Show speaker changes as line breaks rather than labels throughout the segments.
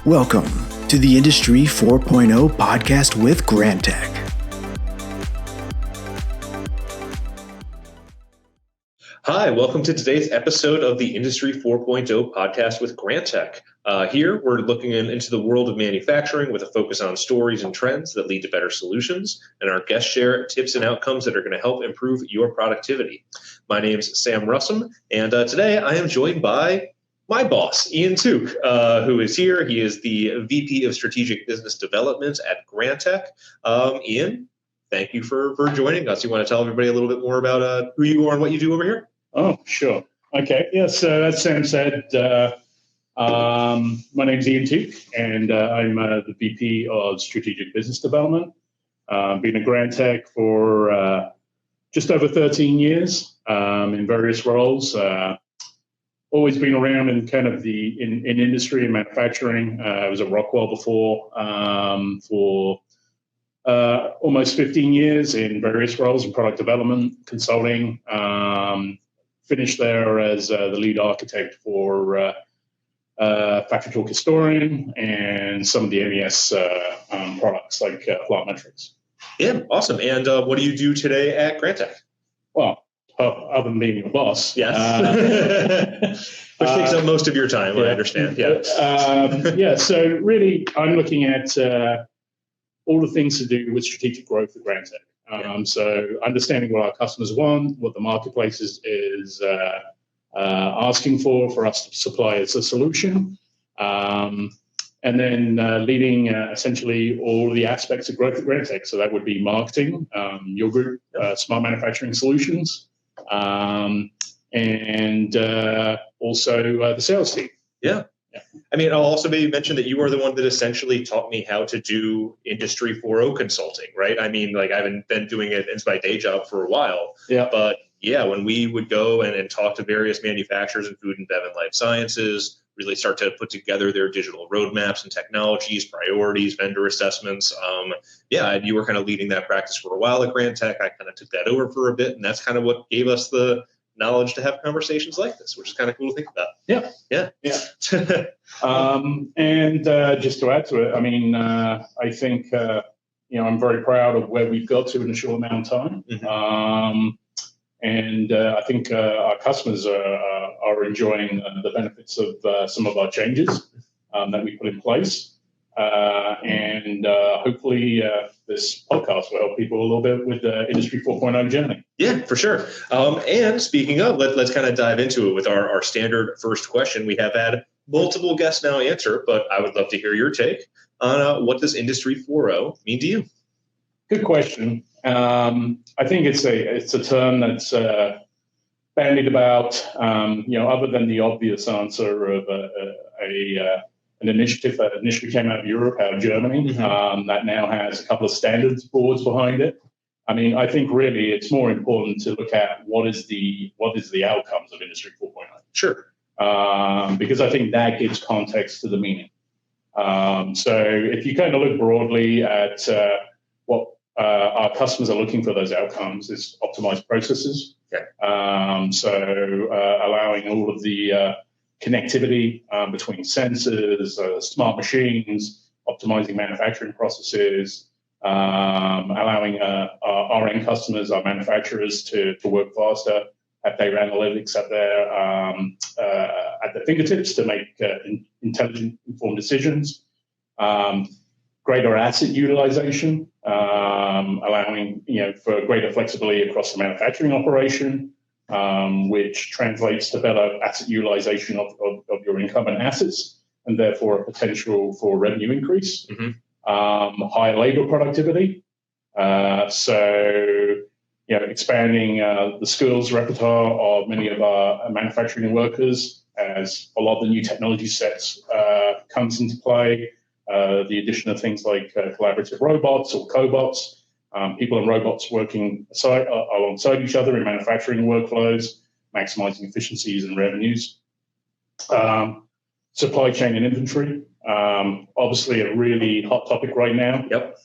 Welcome to the Industry 4.0 podcast with Grantek.
Hi, welcome to today's episode of the Industry 4.0 podcast with Grantek. Here, we're looking into the world of manufacturing with a focus on stories and trends that lead to better solutions, and our guests share tips and outcomes that are going to help improve your productivity. My name's Sam Russum, and today I am joined by my boss, Ian Tooke, who is here. He is the VP of Strategic Business Development at Grantek. Ian, thank you for joining us. You want to tell everybody a little bit more about who you are and what you do over here?
Oh, sure. Okay. Yeah, so as Sam said, my name's Ian Tooke, and I'm the VP of Strategic Business Development. Been at Grantek for just over 13 years in various roles. Always been around in kind of in industry and manufacturing. I was at Rockwell before for almost 15 years in various roles in product development, consulting. Finished there as the lead architect for factory talk historian and some of the MES products like plant metrics.
Yeah, awesome. And what do you do today at Grantek?
Well, other than being your boss.
Yes. Which takes up most of your time, I understand. Yeah.
So really, I'm looking at all the things to do with strategic growth at Grantek. So understanding what our customers want, what the marketplace is asking for us to supply as a solution, and then leading essentially all the aspects of growth at Grantek. So that would be marketing, your group, smart manufacturing solutions, and also the sales team.
Yeah. I mean, I'll also maybe mention that you are the one that essentially taught me how to do Industry 4.0 consulting, right? I mean, like I've been doing it as my day job for a while.
Yeah.
But yeah, when we would go and talk to various manufacturers in food and bev and life sciences, really start to put together their digital roadmaps and technologies, priorities, vendor assessments. You were kind of leading that practice for a while at Grantek. I kind of took that over for a bit, and that's kind of what gave us the knowledge to have conversations like this, which is kind of cool to think about.
Yeah. And just to add to it, I mean, I think I'm very proud of where we've got to in a short amount of time. Mm-hmm. And I think our customers are enjoying the benefits of some of our changes that we put in place. And hopefully this podcast will help people a little bit with the Industry 4.0 journey.
Yeah, for sure. And speaking of, let's kind of dive into it with our standard first question. We have had multiple guests now answer, but I would love to hear your take on what does Industry 4.0 mean to you?
Good question. I think it's a term that's bandied about, other than the obvious answer of an initiative that initially came out of Europe, out of Germany, that now has a couple of standards boards behind it. I mean, I think really it's more important to look at what is the outcomes of Industry 4.0.
Sure.
Because I think that gives context to the meaning. So if you kind of look broadly at what our customers are looking for those outcomes is optimized processes.
Okay.
So allowing all of the connectivity between sensors, smart machines, optimizing manufacturing processes, allowing our end customers, our manufacturers to work faster, have data analytics at their fingertips to make intelligent, informed decisions, greater asset utilization, allowing for greater flexibility across the manufacturing operation, which translates to better asset utilization of your incumbent assets and therefore a potential for revenue increase. Mm-hmm. High labor productivity. Expanding the skills repertoire of many of our manufacturing workers as a lot of the new technology sets comes into play. The addition of things like collaborative robots or cobots, people and robots working alongside each other in manufacturing workflows, maximizing efficiencies and revenues. Supply chain and inventory, obviously a really hot topic right now.
Yep.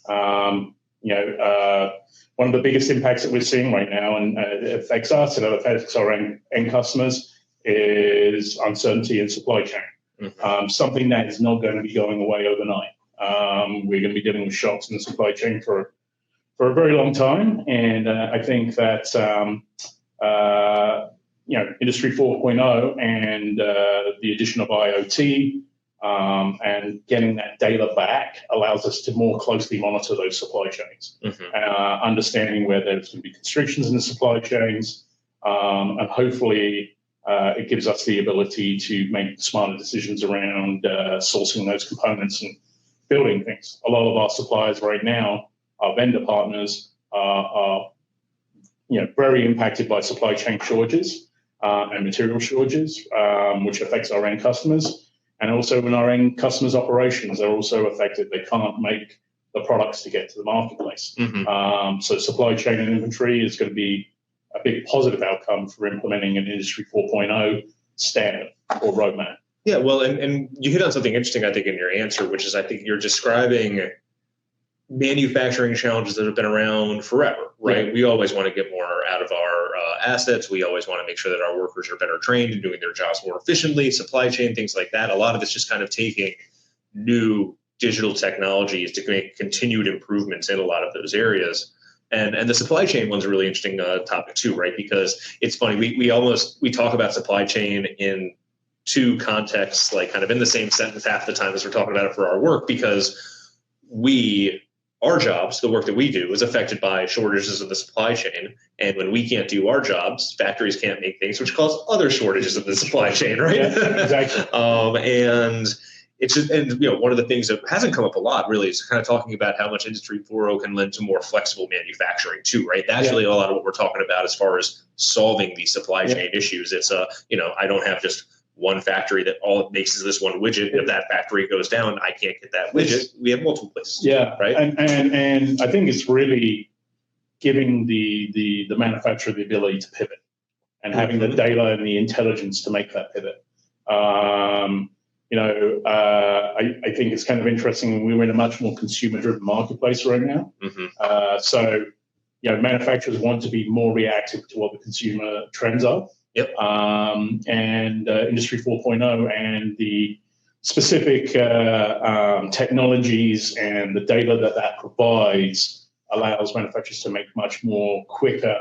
One of the biggest impacts that we're seeing right now, and it affects us and it affects our end customers, is uncertainty in supply chain. something that is not going to be going away overnight. We're going to be dealing with shocks in the supply chain for a very long time, and I think that Industry 4.0 and the addition of IoT and getting that data back allows us to more closely monitor those supply chains, understanding where there's going to be constrictions in the supply chains, and hopefully it gives us the ability to make smarter decisions around sourcing those components and building things. A lot of our suppliers right now, our vendor partners, are very impacted by supply chain shortages and material shortages, which affects our end customers. And also when our end customers' operations are also affected, they can't make the products to get to the marketplace. So supply chain and inventory is going to be a big positive outcome for implementing an Industry 4.0 standard or roadmap.
Yeah, well, and you hit on something interesting, I think, in your answer, which is I think you're describing manufacturing challenges that have been around forever, right? We always want to get more out of our assets. We always want to make sure that our workers are better trained and doing their jobs more efficiently, supply chain, things like that. A lot of it's just kind of taking new digital technologies to make continued improvements in a lot of those areas. And the supply chain one's a really interesting topic too, right? Because it's funny, we talk about supply chain in two contexts, like kind of in the same sentence half the time as we're talking about it for our work, because our jobs, the work that we do, is affected by shortages of the supply chain. And when we can't do our jobs, factories can't make things, which cause other shortages of the supply chain, right?
Yeah, exactly.
And it's just, one of the things that hasn't come up a lot really is kind of talking about how much Industry 4.0 can lend to more flexible manufacturing too, right? That's really a lot of what we're talking about as far as solving these supply chain issues. It's I don't have just one factory that all it makes is this one widget. And if that factory goes down, I can't get that widget. We have multiple places.
Yeah,
right.
And I think it's really giving the manufacturer the ability to pivot and having the data and the intelligence to make that pivot. I think it's kind of interesting. We're in a much more consumer-driven marketplace right now. So manufacturers want to be more reactive to what the consumer trends are. And Industry 4.0 and the specific technologies and the data that provides allows manufacturers to make much more quicker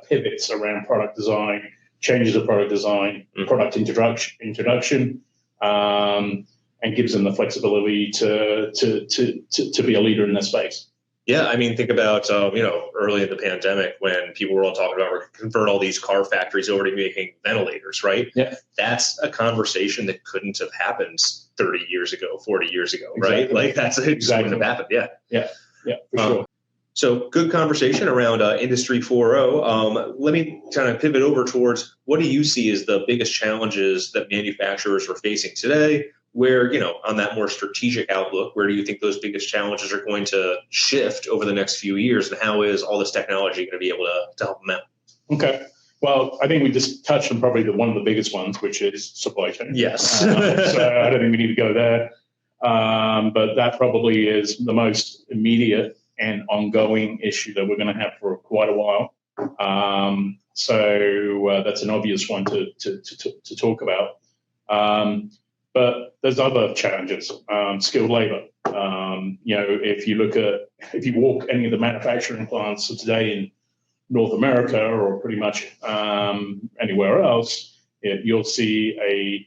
pivots around product design, changes of product design, product introduction, and gives them the flexibility to be a leader in this space.
Yeah, I mean, think about, early in the pandemic when people were all talking about we're going to convert all these car factories over to making ventilators, right?
Yeah.
That's a conversation that couldn't have happened 30 years ago, 40 years ago, right? Like that's exactly wouldn't have happened. Yeah,
for sure.
So good conversation around Industry 4.0. Let me kind of pivot over towards what do you see as the biggest challenges that manufacturers are facing today? Where, on that more strategic outlook, where do you think those biggest challenges are going to shift over the next few years? And how is all this technology going to be able to help them out?
Okay. Well, I think we just touched on probably one of the biggest ones, which is supply chain.
Yes.
So I don't think we need to go there. But that probably is the most immediate and ongoing issue that we're going to have for quite a while. So that's an obvious one to talk about. But there's other challenges, skilled labor. If you walk any of the manufacturing plants of today in North America or pretty much anywhere else, you'll see a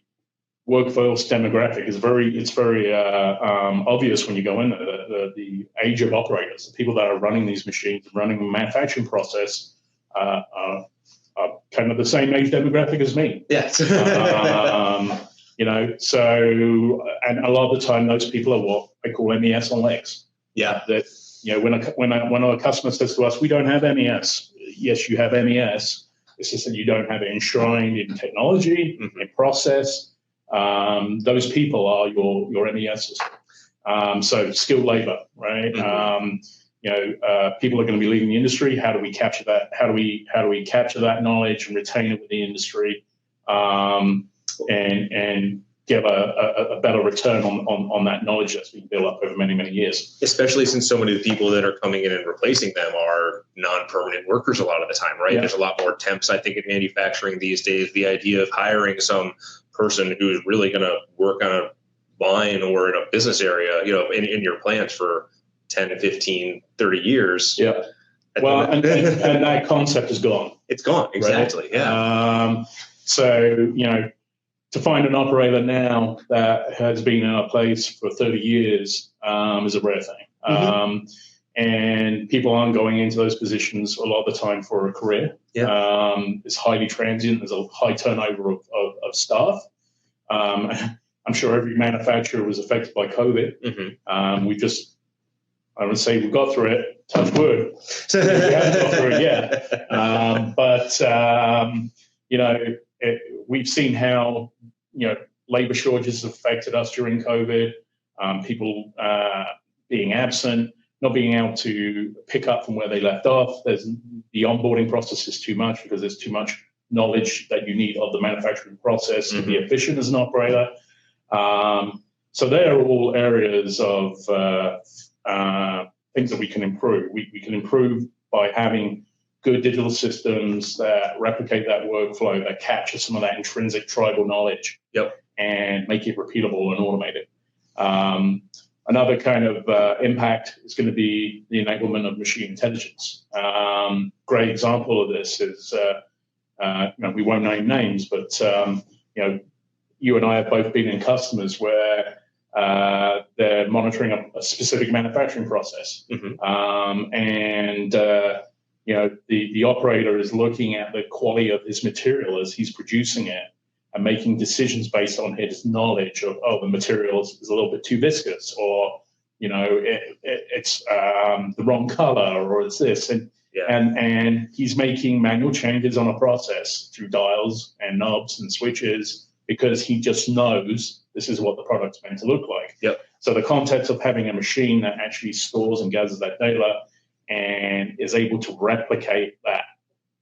workforce demographic. It's very obvious when you go in there. The age of operators, the people that are running these machines, running the manufacturing process, are kind of the same age demographic as me.
Yes.
So, and a lot of the time, those people are what I call MES on legs.
Yeah.
That, when a customer says to us, we don't have MES. Yes, you have MES. It's just that you don't have it enshrined in technology, in process. Those people are your MESs. So skilled labor, right? People are going to be leaving the industry. How do we capture that? How do we capture that knowledge and retain it with the industry? And get a better return on that knowledge that's been built up over many, many years.
Especially since so many of the people that are coming in and replacing them are non-permanent workers a lot of the time, right? Yeah. There's a lot more temps, I think, in manufacturing these days. The idea of hiring some person who's really going to work on a line or in a business area, in your plants for 10, 15, 30 years.
Yeah. Well, and that concept is gone.
It's gone. Exactly.
Right?
Yeah.
So, to find an operator now that has been in a place for 30 years is a rare thing.
Mm-hmm.
And people aren't going into those positions a lot of the time for a career.
Yeah.
It's highly transient. There's a high turnover of staff. I'm sure every manufacturer was affected by COVID.
Mm-hmm.
I would say we got through it, touch wood. We haven't got through it yet. We've seen how, labor shortages affected us during COVID, people being absent, not being able to pick up from where they left off. The onboarding process is too much because there's too much knowledge that you need of the manufacturing process to be efficient as an operator. So they are all areas of things that we can improve. We can improve by having good digital systems that replicate that workflow, that capture some of that intrinsic tribal knowledge, and make it repeatable and automated. Another kind of impact is going to be the enablement of machine intelligence. Great example of this is, we won't name names, but you and I have both been in customers where they're monitoring a specific manufacturing process, and the operator is looking at the quality of his material as he's producing it and making decisions based on his knowledge of, the material is a little bit too viscous, or it's the wrong color, or it's this, and he's making manual changes on a process through dials and knobs and switches because he just knows this is what the product's meant to look like. So the concept of having a machine that actually stores and gathers that data and is able to replicate that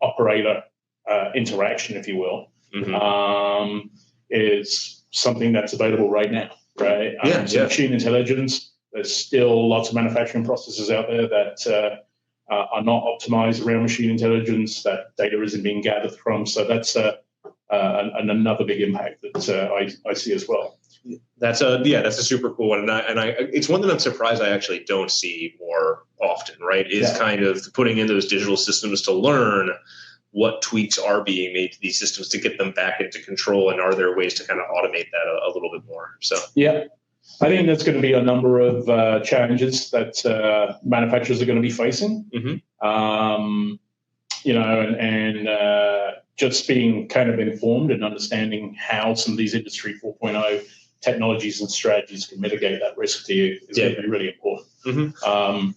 operator interaction, if you will, is something that's available right now, right? So machine intelligence, there's still lots of manufacturing processes out there that are not optimized around machine intelligence, that data isn't being gathered from. So that's another big impact that I see as well.
That's a super cool one, and I it's one that I'm surprised I actually don't see more often. Right, is kind of putting in those digital systems to learn what tweaks are being made to these systems to get them back into control, and are there ways to kind of automate that a little bit more? So
I think there's going to be a number of challenges that manufacturers are going to be facing. Just being kind of informed and understanding how some of these Industry 4.0 technologies and strategies can mitigate that risk to you is going to be really important. I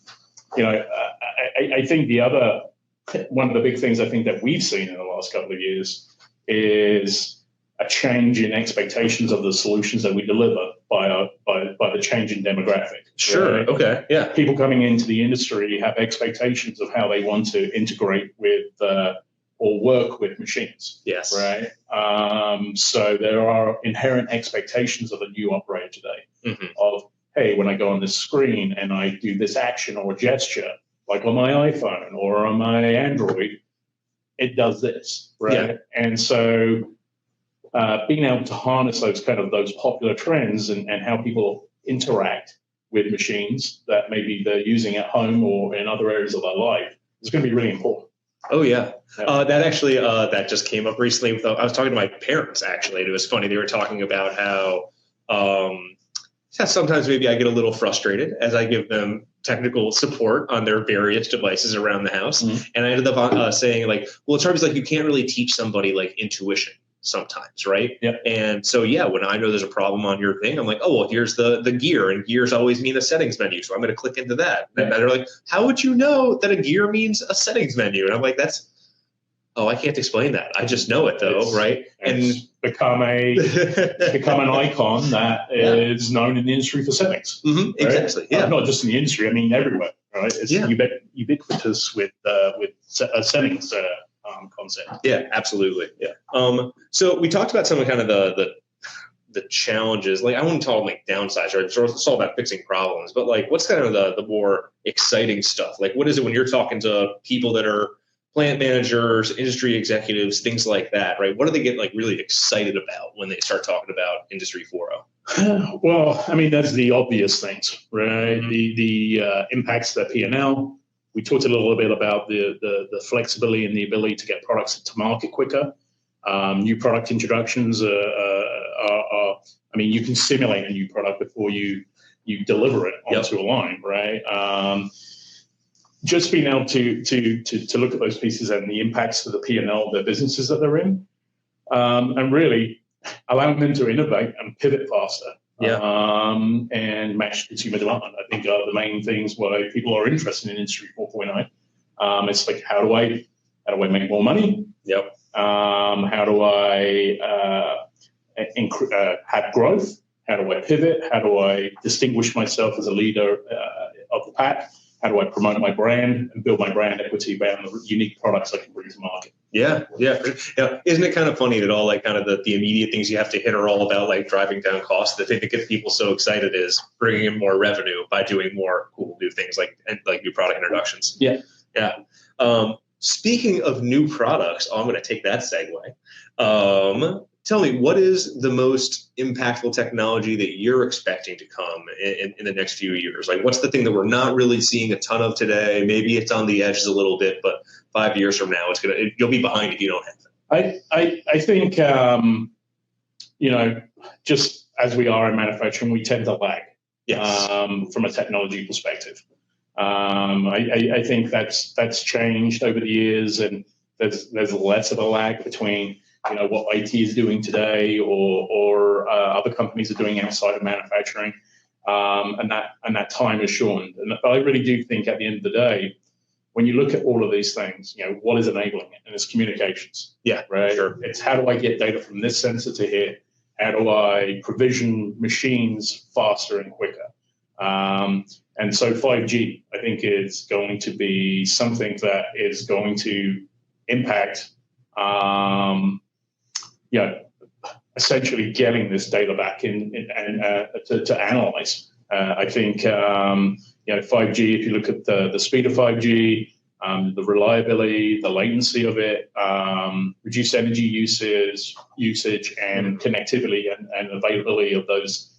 think one of the big things I think that we've seen in the last couple of years is a change in expectations of the solutions that we deliver by the change in demographic.
Sure.
Right?
Okay. Yeah.
People coming into the industry have expectations of how they want to integrate with or work with machines.
Yes.
Right. So there are inherent expectations of a new operator today of, hey, when I go on this screen and I do this action or gesture, like on my iPhone or on my Android, it does this. Right. And so being able to harness those popular trends and how people interact with machines that maybe they're using at home or in other areas of their life is going to be really important.
Oh, yeah. That actually, that just came up recently. I was talking to my parents, actually, and it was funny. They were talking about how sometimes maybe I get a little frustrated as I give them technical support on their various devices around the house. And I ended up saying, like, well, it's hard because, like, you can't really teach somebody, like, intuition sometimes, right? And so, when I know there's a problem on your thing, I'm like, oh, well, here's the gear, and gears always mean a settings menu, so I'm going to click into that. And they're like, how would you know that a gear means a settings menu? And I'm like, I can't explain that. I just know it, though, right? And
become an icon that is known in the industry for settings.
Right? Exactly.
Not just in the industry. I mean, everywhere. Right? It's ubiquitous with a settings concept.
Yeah, absolutely. So we talked about some of kind of the challenges. Like, I wouldn't call them like downsides, right? It's all about fixing problems. But like, what's kind of the more exciting stuff? Like, what is it when you're talking to people that are plant managers, industry executives, things like that, right? What do they get like really excited about when they start talking about Industry 4.0?
Well, I mean, that's the obvious things, right?
Mhm.
The impacts to their P&L. We talked a little bit about the flexibility and the ability to get products to market quicker. New product introductions I mean, you can simulate a new product before you deliver it onto a line, right? Just being able to look at those pieces and the impacts to the P&L of the businesses that they're in, and really allowing them to innovate and pivot faster, and match consumer demand. I think are the main things why people are interested in Industry 4.0. It's like, how do I make more money?
Yep.
How do I have growth? How do I pivot? How do I distinguish myself as a leader of the pack? How do I promote my brand and build my brand equity around the unique products I can bring to market?
Yeah. Isn't it kind of funny that all like kind of the immediate things you have to hit are all about like driving down costs? The thing that gets people so excited is bringing in more revenue by doing more cool new things like new product introductions.
Yeah.
Speaking of new products, I'm going to take that segue. Tell me, what is the most impactful technology that you're expecting to come in the next few years? Like, what's the thing that we're not really seeing a ton of today? Maybe it's on the edges a little bit, but 5 years from now, you'll be behind if you don't have it.
I think just as we are in manufacturing, we tend to lag.
Yes.
From a technology perspective. I think that's changed over the years, and there's less of a lag between what IT is doing today or other companies are doing outside of manufacturing, and that time is shortened. And I really do think at the end of the day, when you look at all of these things, what is enabling it? And it's communications.
Yeah,
right.
Sure.
It's how do I get data from this sensor to here? How do I provision machines faster and quicker? And so 5G, I think, is going to be something that is going to impact, essentially getting this data back in to analyze. I think 5G. If you look at the speed of 5G, the reliability, the latency of it, reduced energy usage, and connectivity and availability of those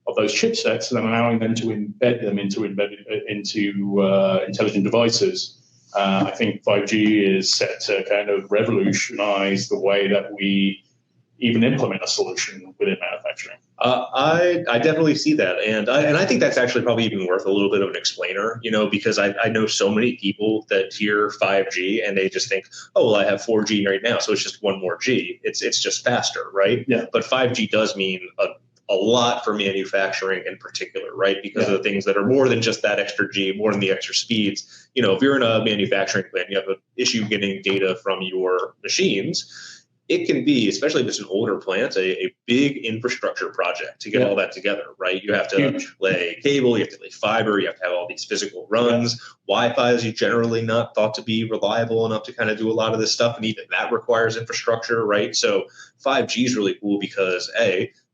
chipsets, and then allowing them to embed them into intelligent devices. I think 5G is set to kind of revolutionize the way that we even implement a solution within manufacturing.
I definitely see that, and I think that's actually probably even worth a little bit of an explainer, because I know so many people that hear 5G and they just think, oh, well, I have 4G right now, so it's just one more G. It's just faster, right?
Yeah.
But 5G does mean a lot for manufacturing in particular, right? Because of the things that are more than just that extra G, more than the extra speeds. If you're in a manufacturing plant, you have an issue getting data from your machines. It can be, especially if it's an older plant, a big infrastructure project to get all that together, right? You have to lay cable, you have to lay fiber, you have to have all these physical runs. Wi-Fi is generally not thought to be reliable enough to kind of do a lot of this stuff, and even that requires infrastructure, right? So 5G is really cool because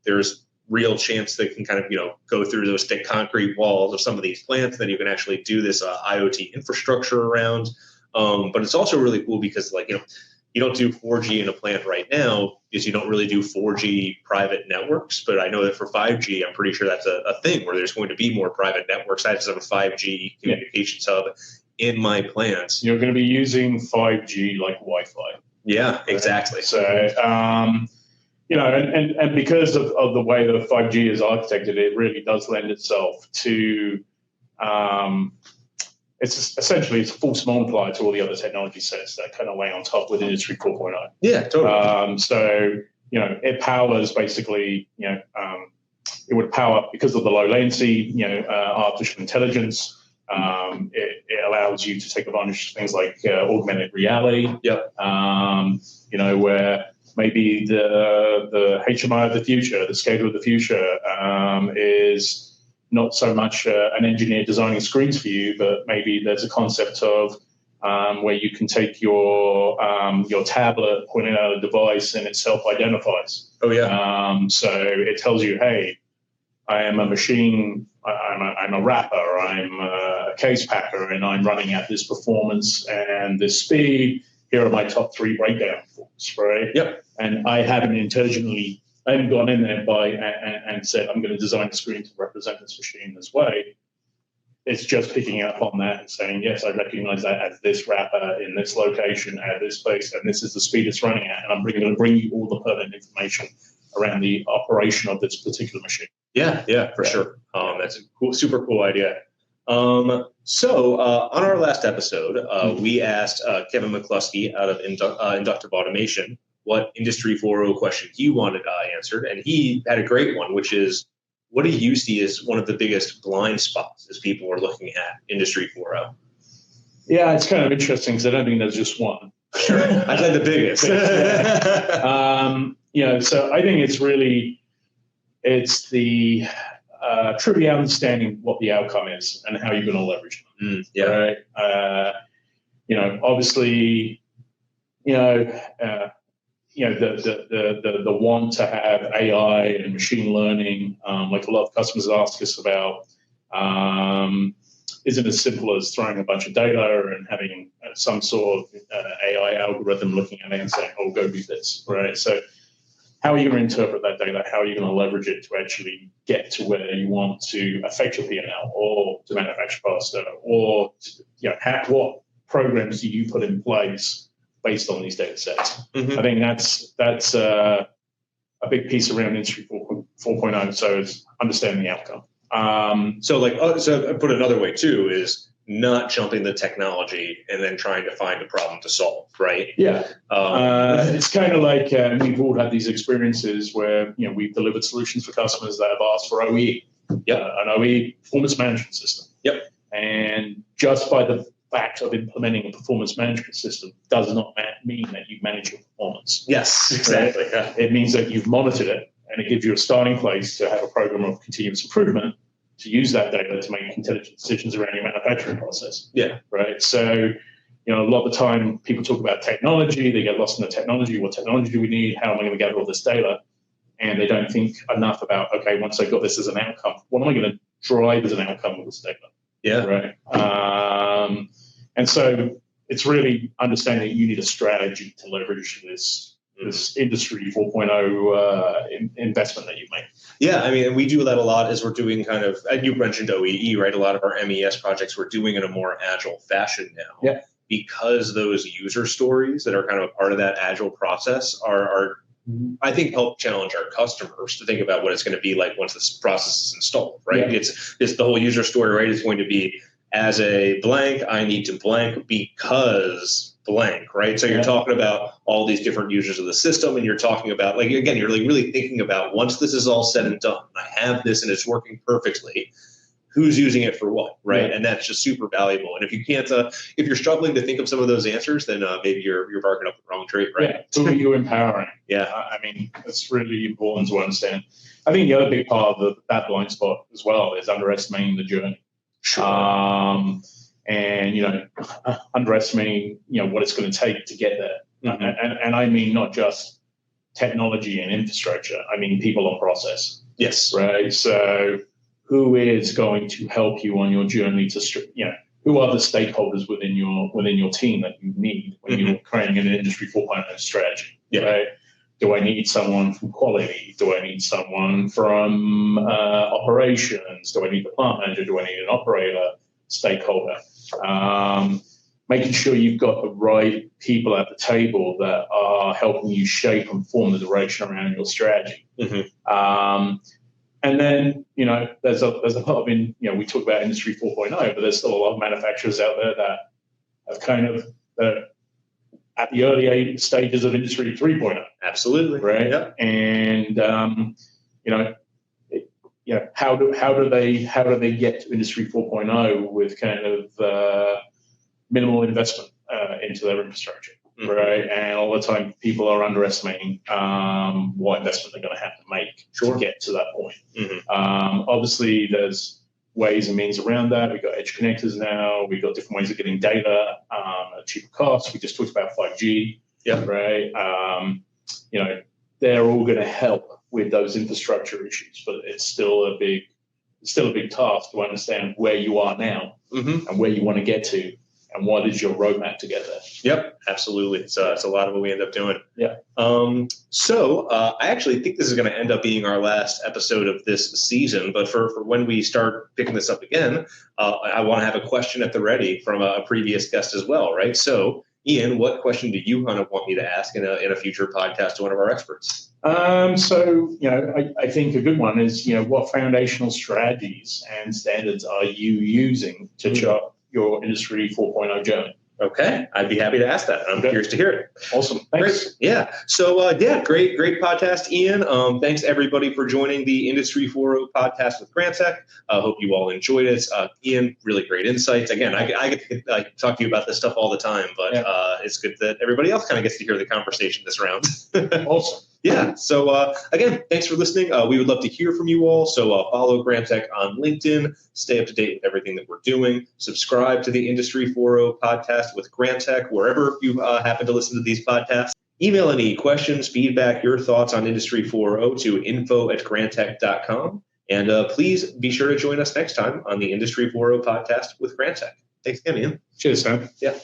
there's real chance that can kind of go through those thick concrete walls of some of these plants, that you can actually do this IoT infrastructure around. But it's also really cool because you don't do 4G in a plant right now because you don't really do 4G private networks. But I know that for 5G, I'm pretty sure that's a thing where there's going to be more private networks. I just have a 5G communications hub in my plant.
You're going to be using 5G like Wi-Fi.
Yeah, exactly.
So, and because of the way that 5G is architected, it really does lend itself to it's a force multiplier to all the other technology sets that kind of lay on top with Industry 4.0.
Yeah, totally.
So, it powers basically, it would power, because of the low latency, artificial intelligence. It allows you to take advantage of things like augmented reality.
Yep.
Where maybe the HMI of the future, the SCADA of the future, is not so much an engineer designing screens for you, but maybe there's a concept of where you can take your tablet, point it at a device, and it self-identifies.
Oh, yeah.
So it tells you, hey, I am a machine I'm a wrapper, I'm a case packer, and I'm running at this performance and this speed. Here are my top 3 breakdown faults, right?
Yep.
And I haven't gone in there and said, I'm going to design a screen to represent this machine this way. It's just picking up on that and saying, yes, I recognize that as this wrapper in this location at this place, and this is the speed it's running at, and I'm going to bring you all the pertinent information around the operation of this particular machine.
Yeah, for sure. That's a super cool idea. So on our last episode, we asked Kevin McCluskey out of Inductive Automation what Industry 4.0 question he wanted answered, and he had a great one, which is, what do you see as one of the biggest blind spots as people are looking at Industry 4.0?
Yeah, it's kind of interesting because I don't think there's just one.
Sure, I said the biggest.
So I think it's the trivial understanding what the outcome is and how you're going to leverage it. Right? Obviously, the want to have AI and machine learning, like a lot of customers ask us about, isn't as simple as throwing a bunch of data and having some sort of AI algorithm looking at it and saying, oh, go do this, right? So how are you going to interpret that data? How are you going to leverage it to actually get to where you want to affect your P&L or to manufacture faster? Or what programs do you put in place based on these data sets? I think that's a big piece around Industry 4.0. So it's understanding the outcome.
So put another way too is not jumping the technology and then trying to find a problem to solve, right?
Yeah. It's kind of like we've all had these experiences where we've delivered solutions for customers that have asked for OE, an OE performance management system.
Yep.
And just by the fact of implementing a performance management system does not mean that you manage your performance.
Yes, exactly.
Right? Yeah. It means that you've monitored it, and it gives you a starting place to have a program of continuous improvement to use that data to make intelligent decisions around your manufacturing process.
Yeah.
Right. So, a lot of the time people talk about technology, they get lost in the technology. What technology do we need? How am I going to gather all this data? And they don't think enough about, okay, once I've got this as an outcome, what am I going to drive as an outcome with this data?
Yeah.
Right. And so it's really understanding that you need a strategy to leverage this Industry 4.0 investment that you make.
Yeah, I mean, and we do that a lot as we're doing kind of, and you mentioned OEE, right? A lot of our MES projects we're doing in a more agile fashion now.
Yeah.
Because those user stories that are kind of a part of that agile process are I think, help challenge our customers to think about what it's going to be like once this process is installed, right? Yeah. It's the whole user story, right? It's going to be, as a blank, I need to blank because blank, right? So you're talking about all these different users of the system, and you're talking about, like, again, you're like really thinking about, once this is all said and done, I have this and it's working perfectly, who's using it for what, right? Yeah. And that's just super valuable. And if you can't, if you're struggling to think of some of those answers, then maybe you're barking up the wrong tree, right?
Yeah. Who are you empowering?
Yeah.
I mean, it's really important to understand. I think the other big part of that blind spot as well is underestimating the journey.
Sure.
And underestimating what it's going to take to get there. Mm-hmm. And I mean not just technology and infrastructure. I mean people and process.
Yes.
Right. So who is going to help you on your journey to who are the stakeholders within your team that you need when you're creating an Industry 4.0 strategy?
Yeah.
Right. Do I need someone from quality? Do I need someone from operations? Do I need the plant manager? Do I need an operator stakeholder? Making sure you've got the right people at the table that are helping you shape and form the direction around your strategy. Mm-hmm. And then, there's a lot of, we talk about Industry 4.0, but there's still a lot of manufacturers out there that have kind of at the early stages of Industry 3.0.
Absolutely.
Right.
Yeah.
And, how do they get to Industry 4.0 with kind of minimal investment into their infrastructure, mm-hmm. right? And all the time, people are underestimating what investment they're going to have to make to get to that point. Mm-hmm. Obviously, there's ways and means around that. We've got edge connectors now. We've got different ways of getting data at cheaper costs. We just talked about 5G, right? They're all going to help with those infrastructure issues, but it's still a big it's still a big task to understand where you are now and where you want to get to, and what is your roadmap to get there.
Yep, absolutely. It's a lot of what we end up doing.
Yeah.
So I actually think this is going to end up being our last episode of this season. But for when we start picking this up again, I want to have a question at the ready from a previous guest as well, right? So, Ian, what question do you kind of want me to ask in a future podcast to one of our experts?
So, I think a good one is, what foundational strategies and standards are you using to chart your Industry 4.0 journey?
Okay, I'd be happy to ask that. I'm curious to hear it.
Awesome. Thanks.
Great. Yeah. So, great podcast, Ian. Thanks, everybody, for joining the Industry 4.0 podcast with Grantek. I hope you all enjoyed it. Ian, really great insights. Again, I get to talk to you about this stuff all the time, but it's good that everybody else kind of gets to hear the conversation this round.
Awesome.
Yeah. So, again, thanks for listening. We would love to hear from you all. So follow Grantek on LinkedIn. Stay up to date with everything that we're doing. Subscribe to the Industry 4.0 podcast with Grantek, wherever you happen to listen to these podcasts. Email any questions, feedback, your thoughts on Industry 4.0 to info@grantek.com. And please be sure to join us next time on the Industry 4.0 podcast with Grantek. Thanks again, Ian.
Cheers, Sam.
Yeah.